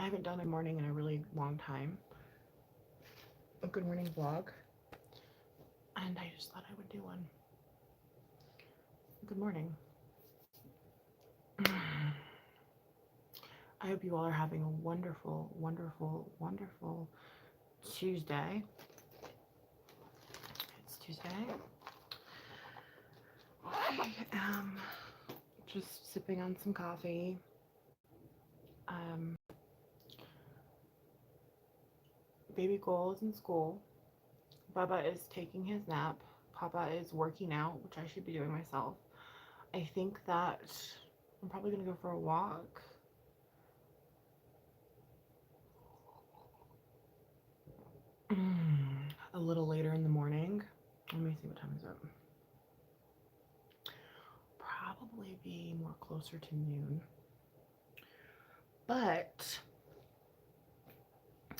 I haven't done a morning in a really long time. A good morning vlog. And I just thought I would do one. Good morning. I hope you all are having a wonderful, wonderful, wonderful Tuesday. It's Tuesday. I am just sipping on some coffee. Um, Baby Goal is in school. Baba is taking his nap. Papa is working out, which I should be doing myself. I think that I'm probably going to go for a walk. A little later in the morning. Let me see what time is it. Probably be more closer to noon. But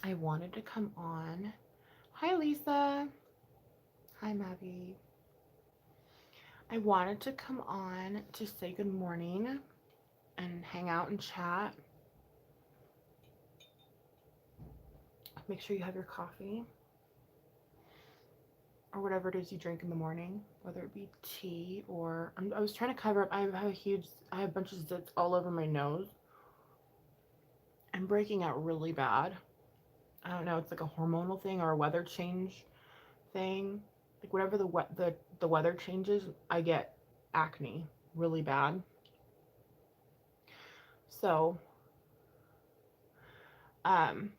I wanted to come on. Hi, Lisa. Hi, Maddie. I wanted to come on to say good morning and hang out and chat. Make sure you have your coffee or whatever it is you drink in the morning, whether it be tea or I was trying to cover up. I have a bunch of zits all over my nose. I'm breaking out really bad. I don't know, it's like a hormonal thing or a weather change thing. Like whatever the weather changes, I get acne really bad. So, um,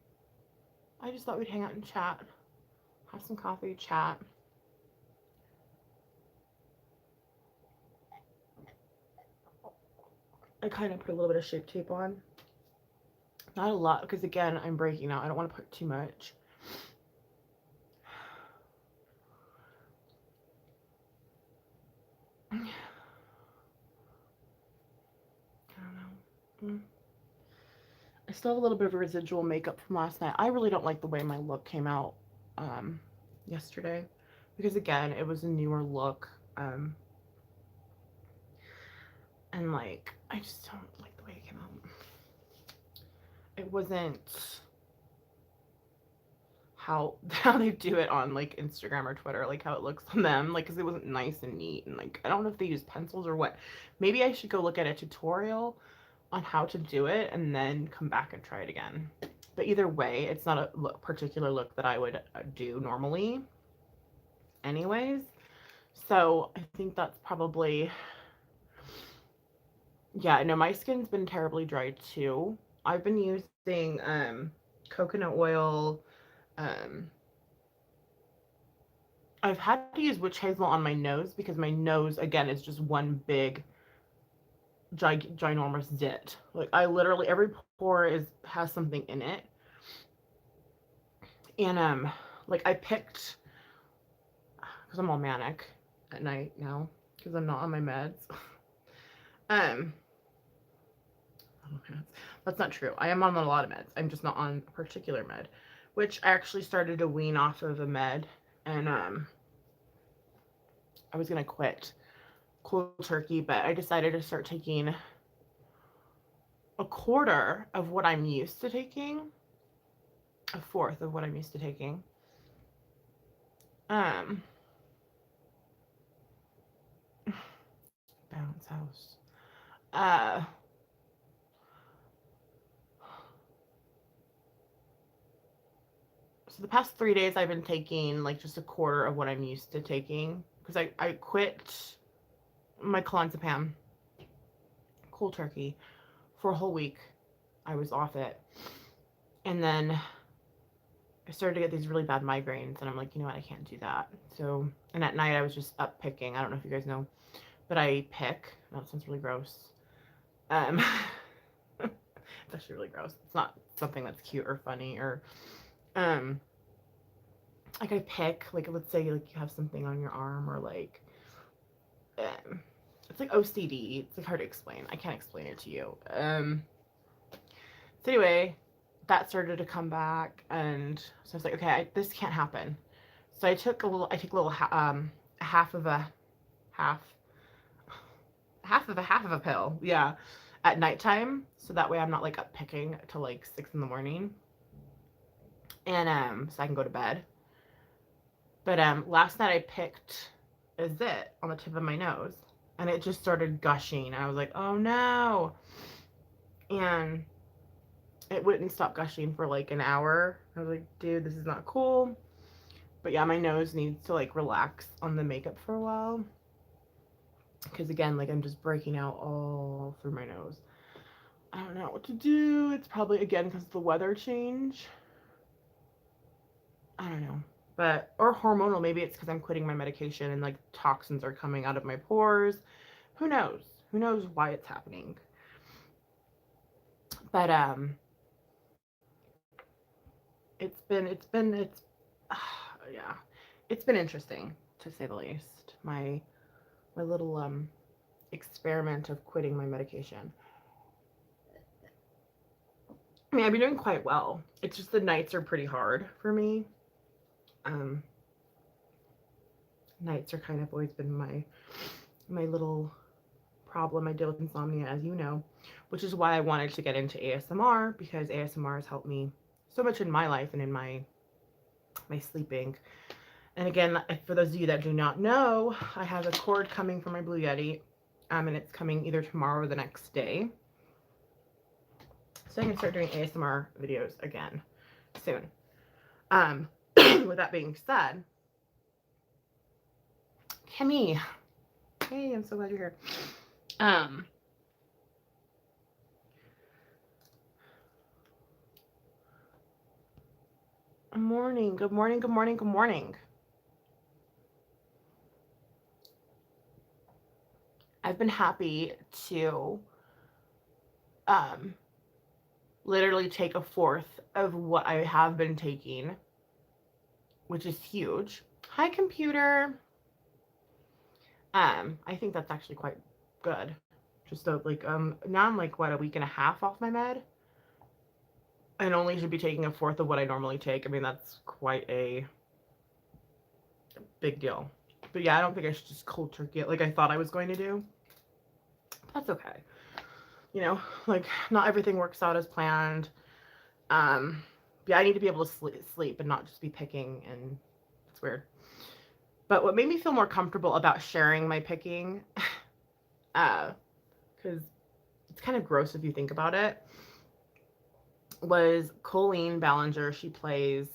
I just thought we'd hang out and chat, have some coffee, chat. I kind of put a little bit of Shape Tape on. Not a lot, because again, I'm breaking out. I don't want to put too much. I don't know. I still have a little bit of residual makeup from last night. I really don't like the way my look came out yesterday. Because again, it was a newer look. And like, I just don't like the way it came out. It wasn't how they do it on like Instagram or Twitter, like how it looks on them, like because it wasn't nice and neat, and like I don't know if they use pencils or what. Maybe I should go look at a tutorial on how to do it and then come back and try it again. But either way, it's not a particular look that I would do normally anyways. So I think that's probably, yeah, no, my skin's been terribly dry too. I've been using coconut oil. um I've had to use witch hazel on my nose because my nose again is just one big ginormous zit. Like I literally every pore has something in it. And like I picked, because I'm all manic at night now because I'm not on my meds. um that's not true. I am on a lot of meds. I'm just not on a particular med, which I actually started to wean off of a med. And I was gonna quit cold turkey, but I decided to start taking a quarter of what I'm used to taking, a fourth of what I'm used to taking. Um, Bounce house. Uh, so the past 3 days I've been taking like just a quarter of what I'm used to taking because I quit my clonazepam cold turkey for a whole week. I was off it. And then I started to get these really bad migraines, and I'm like, you know what, I can't do that. So, and at night I was just up picking. I don't know if you guys know, but I pick. That sounds really gross. Um, it's actually really gross. It's not something that's cute or funny or, um, like I pick, like let's say like you have something on your arm or like, it's like OCD. It's like hard to explain. I can't explain it to you. So anyway, that started to come back, and so I was like, okay, this can't happen. So I took a little, half of a half, half of a pill, yeah, at nighttime, so that way I'm not like up picking till like 6 in the morning, and so I can go to bed. But last night I picked a zit on the tip of my nose, and it just started gushing, and I was like, oh no, and it wouldn't stop gushing for like an hour. I was like, dude, this is not cool. But yeah, my nose needs to like relax on the makeup for a while, because again, like I'm just breaking out all through my nose. I don't know what to do. It's probably again because of the weather change. I don't know. But or hormonal, maybe it's because I'm quitting my medication and like toxins are coming out of my pores. Who knows? Who knows why it's happening? But it's yeah. It's been interesting to say the least. My little experiment of quitting my medication. I mean, I've been doing quite well. It's just the nights are pretty hard for me. Um, Nights are kind of always been my little problem. I deal with insomnia, as you know, which is why I wanted to get into ASMR, because ASMR has helped me so much in my life and in my sleeping. And again, for those of you that do not know, I have a cord coming from my Blue Yeti, and it's coming either tomorrow or the next day. So I can start doing ASMR videos again soon. With that being said, Kimmy, hey, I'm so glad you're here. Good morning, good morning, good morning, good morning. I've been happy to literally take a fourth of what I have been taking, which is huge. Hi, computer. I think that's actually quite good. Just like now I'm like what, a week and a half off my med, and only should be taking a fourth of what I normally take. I mean, that's quite a big deal. But yeah, I don't think I should just cold turkey it like I thought I was going to do. That's okay. You know, like not everything works out as planned. Yeah, I need to be able to sleep and not just be picking, and it's weird. But what made me feel more comfortable about sharing my picking, because it's kind of gross if you think about it, was Colleen Ballinger. She plays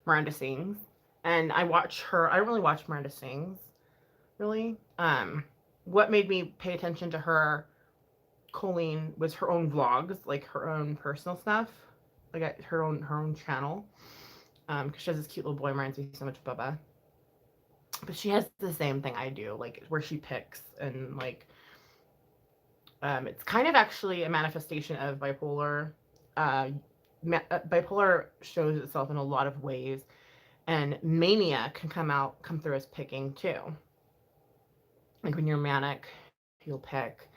Miranda Sings, and I watch her. I don't really watch Miranda Sings, really. What made me pay attention to her, Colleen, was her own vlogs, like her own personal stuff, like her own channel. Because she has this cute little boy, reminds me so much of Bubba. But she has the same thing I do, like where she picks, and like it's kind of actually a manifestation of bipolar. Bipolar shows itself in a lot of ways, and mania can come through as picking too. Like when you're manic, you'll pick,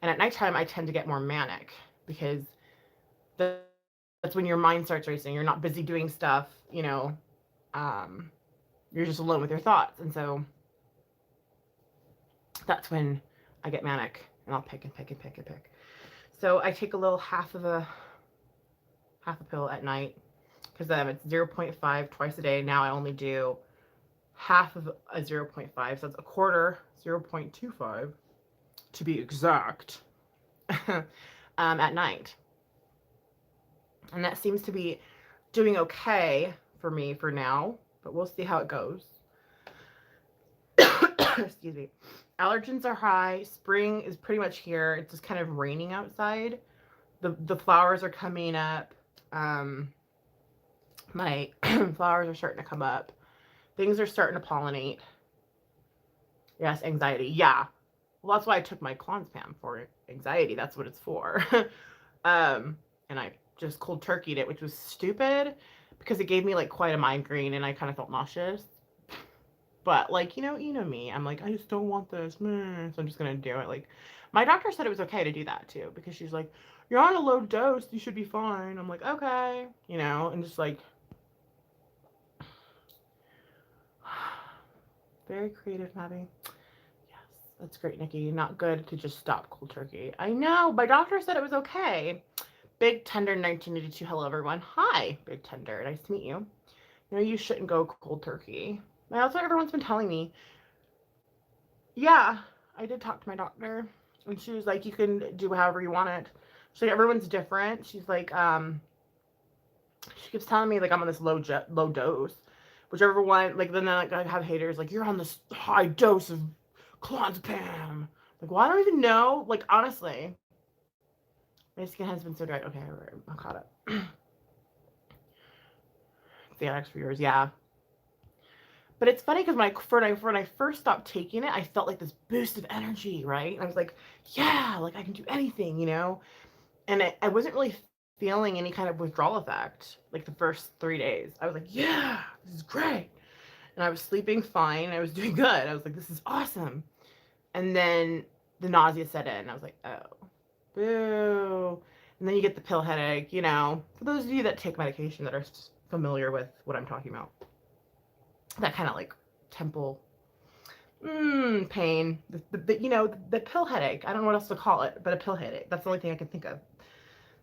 and at nighttime I tend to get more manic because that's when your mind starts racing. You're not busy doing stuff, you know. You're just alone with your thoughts, and so that's when I get manic, and I'll pick and pick and pick and pick. So I take a little half a pill at night, because it's 0.5 twice a day. Now I only do half of a 0.5, so it's a quarter, 0.25 to be exact, at night. And that seems to be doing okay for me for now, but we'll see how it goes. Excuse me. Allergens are high. Spring is pretty much here. It's just kind of raining outside. The flowers are coming up. My flowers are starting to come up. Things are starting to pollinate. Yes, anxiety. Yeah. Well, that's why I took my clonazepam, for anxiety. That's what it's for. And I just cold turkeyed it, which was stupid because it gave me like quite a migraine and I kind of felt nauseous. But like, you know me. I'm like, I just don't want this. So I'm just gonna do it. Like, my doctor said it was okay to do that too, because she's like, you're on a low dose, you should be fine. I'm like, okay, and just like very creative, Maddie. Yes. That's great, Nikki. Not good to just stop cold turkey. I know. My doctor said it was okay. Big Tender 1982. Hello, everyone. Hi, Big Tender. Nice to meet you. You know, you shouldn't go cold turkey. That's what everyone's been telling me. Yeah, I did talk to my doctor, and she was like, you can do however you want it. She's like, everyone's different. She's like, she keeps telling me like I'm on this low dose, whichever one. Like then I have haters like you're on this high dose of clonazepam. Like, well, I don't even know. Like honestly, my skin has been so dry. Okay, I'm caught up. Xanax for years, yeah. But it's funny because when I first stopped taking it, I felt like this boost of energy, right? And I was like, yeah, like I can do anything, you know. And I wasn't really feeling any kind of withdrawal effect like the first 3 days. I was like, yeah, this is great. And I was sleeping fine. I was doing good. I was like, this is awesome. And then the nausea set in. I was like, oh, boo. And then you get the pill headache, you know. For those of you that take medication that are familiar with what I'm talking about, that kind of like temple pain, you know, the pill headache. I don't know what else to call it, but a pill headache. That's the only thing I can think of.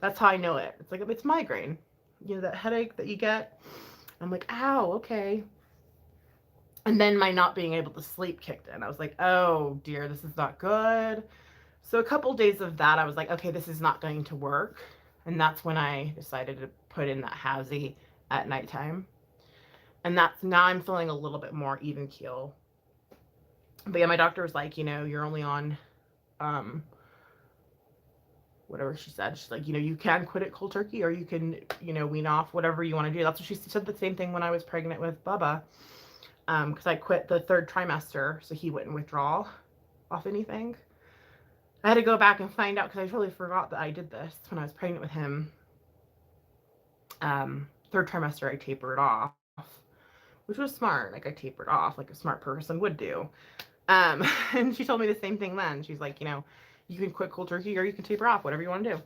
That's how I know it. It's like, it's migraine. You know, that headache that you get. I'm like, ow, okay. And then my not being able to sleep kicked in. I was like, oh dear, this is not good. So a couple days of that, I was like, okay, this is not going to work. And that's when I decided to put in that Hazy at nighttime. And that's now I'm feeling a little bit more even keel. But yeah, my doctor was like, you know, you're only on whatever she said. She's like, you know, you can quit it cold turkey or you can, you know, wean off, whatever you want to do. That's what she said. The same thing when I was pregnant with Bubba. Because I quit the 3rd trimester, so he wouldn't withdraw off anything. I had to go back and find out because I totally forgot that I did this when I was pregnant with him. 3rd trimester, I tapered off, which was smart. Like I tapered off like a smart person would do. And she told me the same thing then. She's like, you know, you can quit cold turkey or you can taper off, whatever you want to do.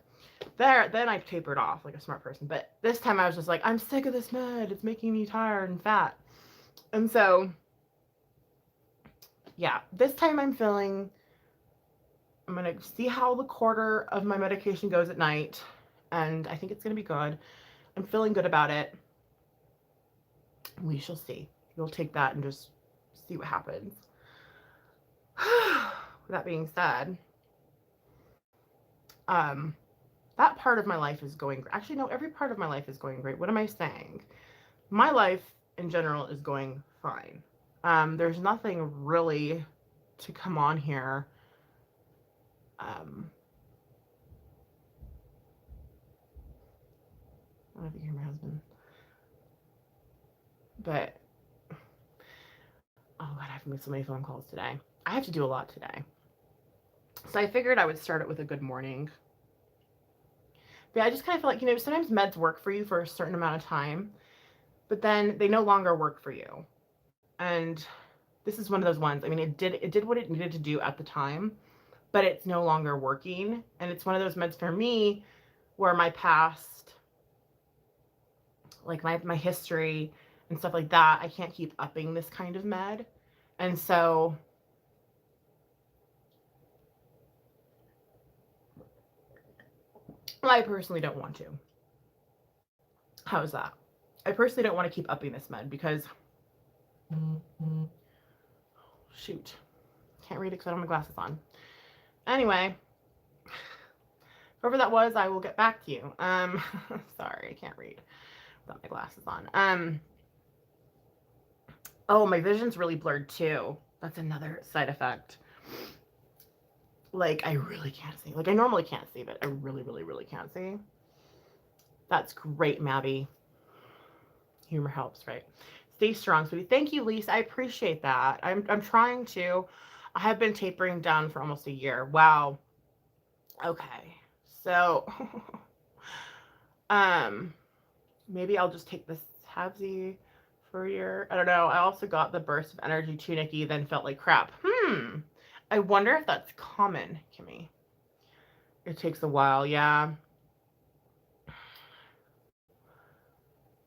Then I tapered off like a smart person. But this time I was just like, I'm sick of this med. It's making me tired and fat. And so, yeah, this time I'm going to see how the quarter of my medication goes at night. And I think it's going to be good. I'm feeling good about it. We shall see. You'll take that and just see what happens. That being said, that part of my life is going, actually, no, every part of my life is going great. What am I saying? My life in general is going fine. There's nothing really to come on here. I don't know if you hear my husband. But, oh God, I've missed so many phone calls today. I have to do a lot today. So I figured I would start it with a good morning. But yeah, I just kind of feel like, you know, sometimes meds work for you for a certain amount of time, but then they no longer work for you. And this is one of those ones. I mean, it did what it needed to do at the time, but it's no longer working. And it's one of those meds for me where my past, like my history and stuff like that, I can't keep upping this kind of med. And so I personally don't want to. How's that? I personally don't want to keep upping this med because, shoot, can't read it because I don't have my glasses on. Anyway, whoever that was, I will get back to you. Sorry, I can't read without my glasses on. Oh, my vision's really blurred too. That's another side effect. Like, I really can't see. Like, I normally can't see, but I really, really, really can't see. That's great, Mabby. Humor helps, right? Stay strong, sweetie. Thank you, Lisa. I appreciate that. I'm trying to. I have been tapering down for almost a year. Wow. Okay. So, maybe I'll just take this Habsy for a year. I don't know. I also got the burst of energy too, Nikki, then felt like crap. I wonder if that's common, Kimmy. It takes a while, yeah.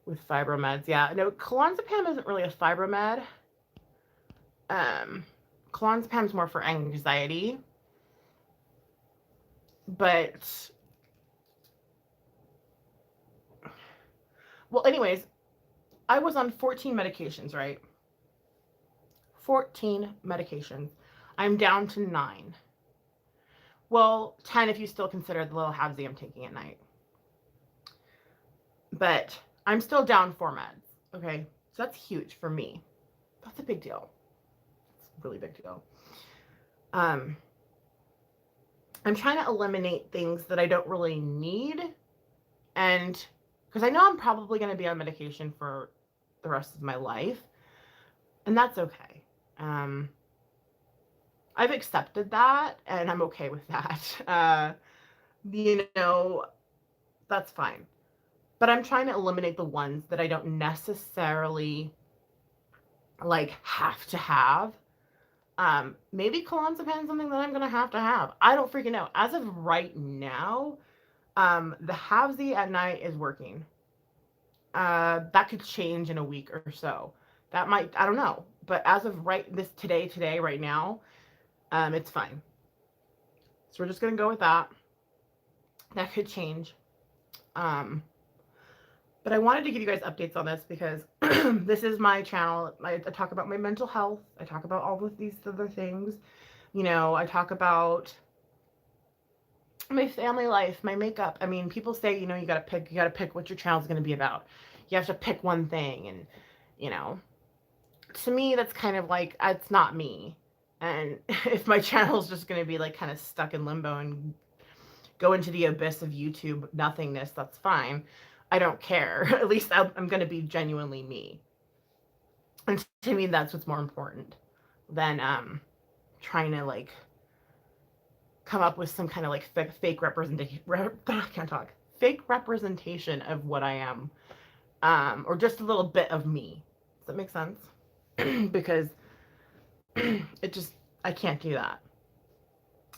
With fibromeds, yeah. No, clonazepam isn't really a fibromed. clonazepam's more for anxiety, but well, anyways, I was on 14 medications, right? 14 medications. I'm down to 9. Well, 10 if you still consider the little halvesy I'm taking at night. But I'm still down 4 meds, okay? So that's huge for me. That's a big deal. It's a really big deal. I'm trying to eliminate things that I don't really need, and because I know I'm probably going to be on medication for the rest of my life, and that's okay. I've accepted that, and I'm okay with that. You know, that's fine. But I'm trying to eliminate the ones that I don't necessarily like have to have. Maybe clonazepam is something that I'm gonna have to have. I don't freaking know. As of right now, the halvesy at night is working. That could change in a week or so. That might, I don't know. But as of today, right now, it's fine. So we're just gonna go with that. That could change. But I wanted to give you guys updates on this because this is my channel. I talk about my mental health. I talk about all of these other things. You know, I talk about my family life, my makeup. I mean, people say, you know, you gotta pick what your channel's gonna be about. You have to pick one thing, and you know, to me, that's kind of like, it's not me. And if my channel's just gonna be like kind of stuck in limbo and go into the abyss of YouTube nothingness, that's fine. I don't care. At least I'm going to be genuinely me. And to me, that's what's more important than trying to like come up with some kind of like fake representation. I can't talk. Fake representation of what I am, or just a little bit of me. Does that make sense? Because I can't do that.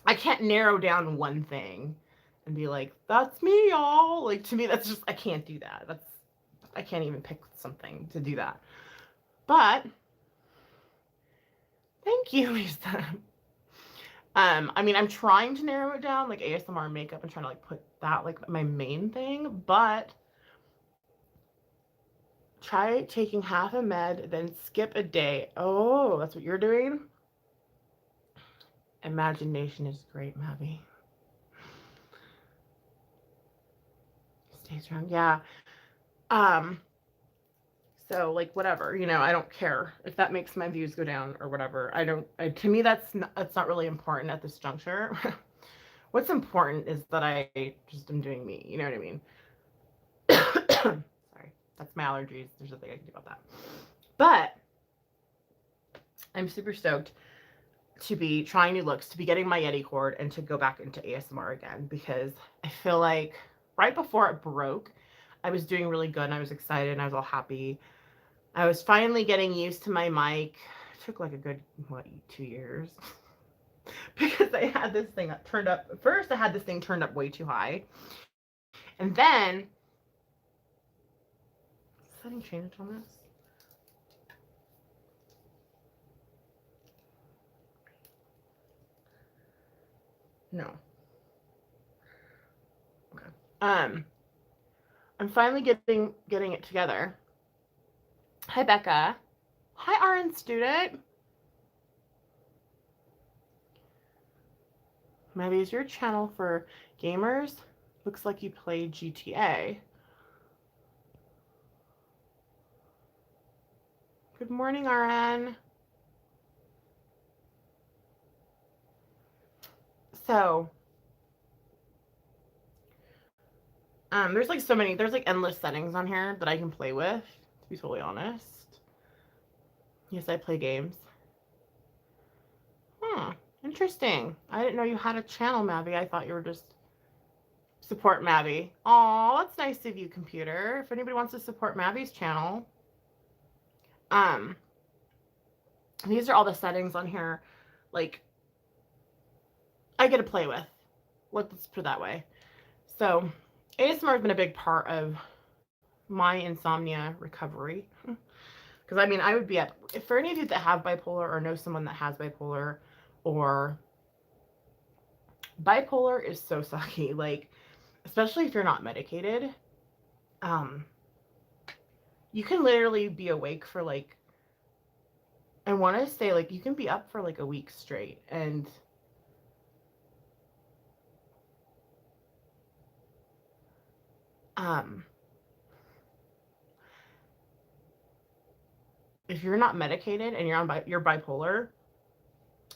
I can't narrow down one thing and be like, that's me, y'all. Like, to me, that's just, I can't do that. I can't even pick something to do that. But, thank you, Lisa. I mean, I'm trying to narrow it down, like ASMR makeup, and trying to like put that like my main thing, but try taking half a med, then skip a day. Oh, that's what you're doing? Imagination is great, Mavi. Stay strong. Yeah. So like whatever, you know, I don't care if that makes my views go down or whatever. To me, that's not really important at this juncture. What's important is that I just am doing me. You know what I mean? Sorry, that's my allergies. There's nothing I can do about that. But I'm super stoked to be trying new looks, to be getting my Yeti cord, and to go back into ASMR again, because I feel like right before it broke, I was doing really good and I was excited and I was all happy. I was finally getting used to my mic. It took like a good, 2 years? Because I had this thing turned up. First, I had this thing turned up way too high. And then, setting change on this? No. Okay. I'm finally getting it together. Hi, Becca. Hi, RN student. Maybe is your channel for gamers? Looks like you play GTA. Good morning, RN. So, there's like there's like endless settings on here that I can play with, to be totally honest. Yes, I play games. Interesting. I didn't know you had a channel, Mavi. I thought you were just support Mavi. Aw, that's nice of you, computer. If anybody wants to support Mavi's channel, these are all the settings on here. Like, I get to play with. Let's put it that way. So, ASMR has been a big part of my insomnia recovery. Because, I mean, I would be at, if for any of you that have bipolar or know someone that has bipolar, or bipolar is so sucky, like, especially if you're not medicated, um, you can literally be awake for like, I want to say, like, you can be up for like a week straight. And if you're not medicated and you're bipolar,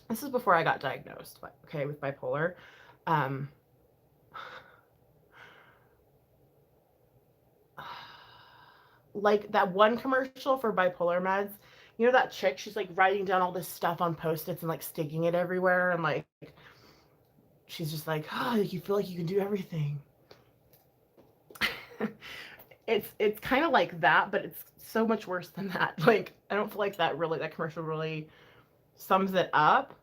this is before I got diagnosed, okay, with bipolar. Um, like that one commercial for bipolar meds, you know that chick, she's like writing down all this stuff on post-its and like sticking it everywhere, and like she's just like, oh, you feel like you can do everything. It's kind of like that, but it's so much worse than that. Like, I don't feel like that commercial really sums it up.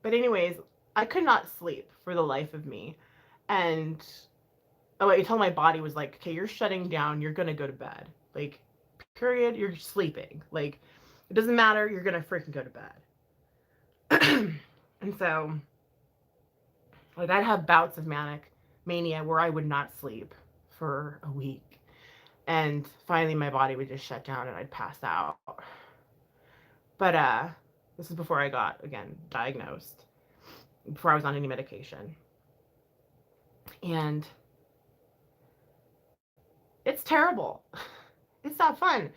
But anyways, I could not sleep for the life of me. And oh, I told my body was like, okay, you're shutting down, you're gonna go to bed. Like, period, you're sleeping. Like, it doesn't matter, you're gonna freaking go to bed. And so, like, I'd have bouts of manic mania where I would not sleep for a week. And finally my body would just shut down and I'd pass out. But this is before I got, again, diagnosed, before I was on any medication. And it's terrible. It's not fun.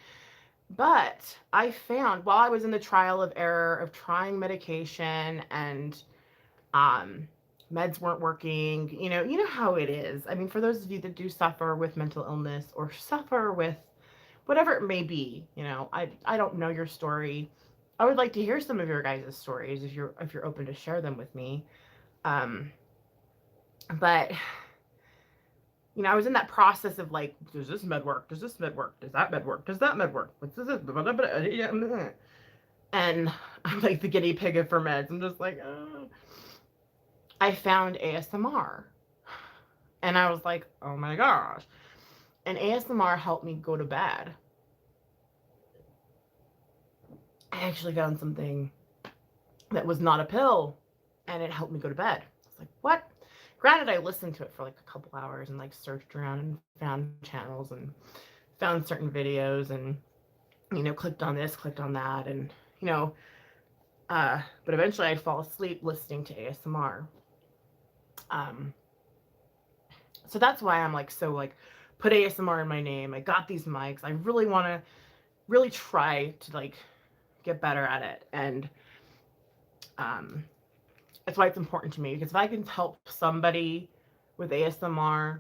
But I found, while I was in the trial of error of trying medication, and meds weren't working, you know how it is. I mean, for those of you that do suffer with mental illness or suffer with whatever it may be, I don't know your story. I would like to hear some of your guys' stories if you're open to share them with me. But I was in that process of like, does this med work? Does this med work? Does that med work? Does that med work? What's this? And I'm like the guinea pig for meds. I'm just like, I found ASMR. And I was like, oh my gosh. And ASMR helped me go to bed. I actually found something that was not a pill, and it helped me go to bed. I was like, what? Granted, I listened to it for like a couple hours and like searched around and found channels and found certain videos and, clicked on this, clicked on that. And, but eventually I'd fall asleep listening to ASMR. So that's why I'm like, so like, put ASMR in my name. I got these mics. I really want to really try to like get better at it. And, that's why it's important to me, because if I can help somebody with ASMR,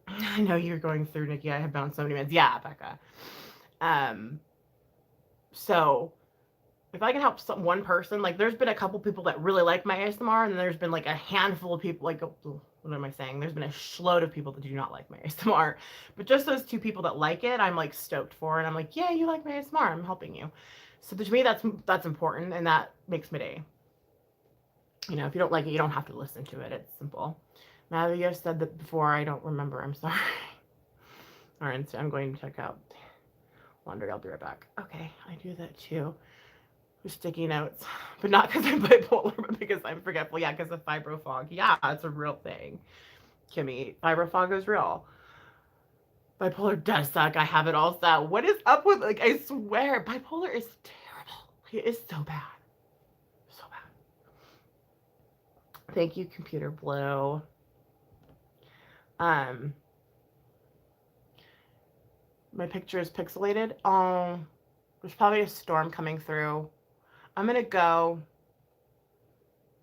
I know you're going through, Nikki. I have bounced so many minutes. Yeah, Becca. So if I can help one person, like there's been a couple people that really like my ASMR, and then there's been like a handful of people, like, what am I saying? There's been a shload of people that do not like my ASMR, but just those 2 people that like it, I'm like stoked for, and I'm like, yeah, you like my ASMR, I'm helping you. So to me, that's important, and that makes my day. If you don't like it, you don't have to listen to it. It's simple. Maybe I've said that before. I don't remember. I'm sorry. All right, so I'm going to check out laundry. I'll be right back. Okay, I do that too. With sticky notes, but not because I'm bipolar, but because I'm forgetful. Yeah, because of fibro fog. Yeah, it's a real thing. Kimmy, fibro fog is real. Bipolar does suck. I have it all set. What is up with, like, I swear, bipolar is terrible. It is so bad. So bad. Thank you, Computer Blue. My picture is pixelated. Oh, there's probably a storm coming through. I'm gonna go.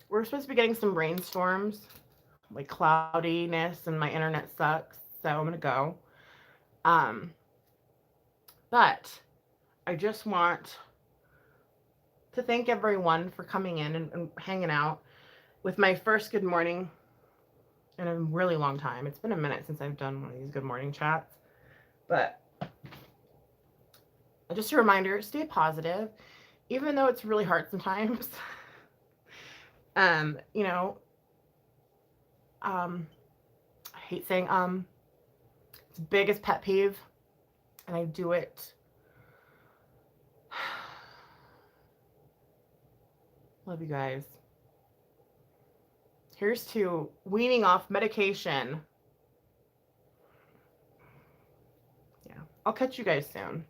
We're supposed to be getting some rainstorms, like cloudiness, and my internet sucks, so I'm gonna go. But I just want to thank everyone for coming in and hanging out with my first good morning in a really long time. It's been a minute since I've done one of these good morning chats, but just a reminder, stay positive, even though it's really hard sometimes. I hate saying, it's the biggest pet peeve. And I do it. Love you guys. Here's to weaning off medication. Yeah, I'll catch you guys soon.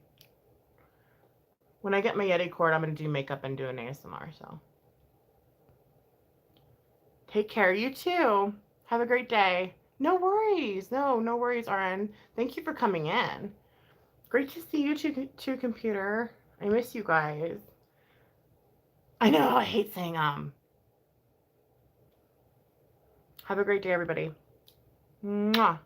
When I get my Yeti cord, I'm going to do makeup and do an ASMR, so. Take care. You too. Have a great day. No worries. No worries, RN. Thank you for coming in. Great to see you too, computer. I miss you guys. I know, I hate saying Have a great day, everybody. Mwah.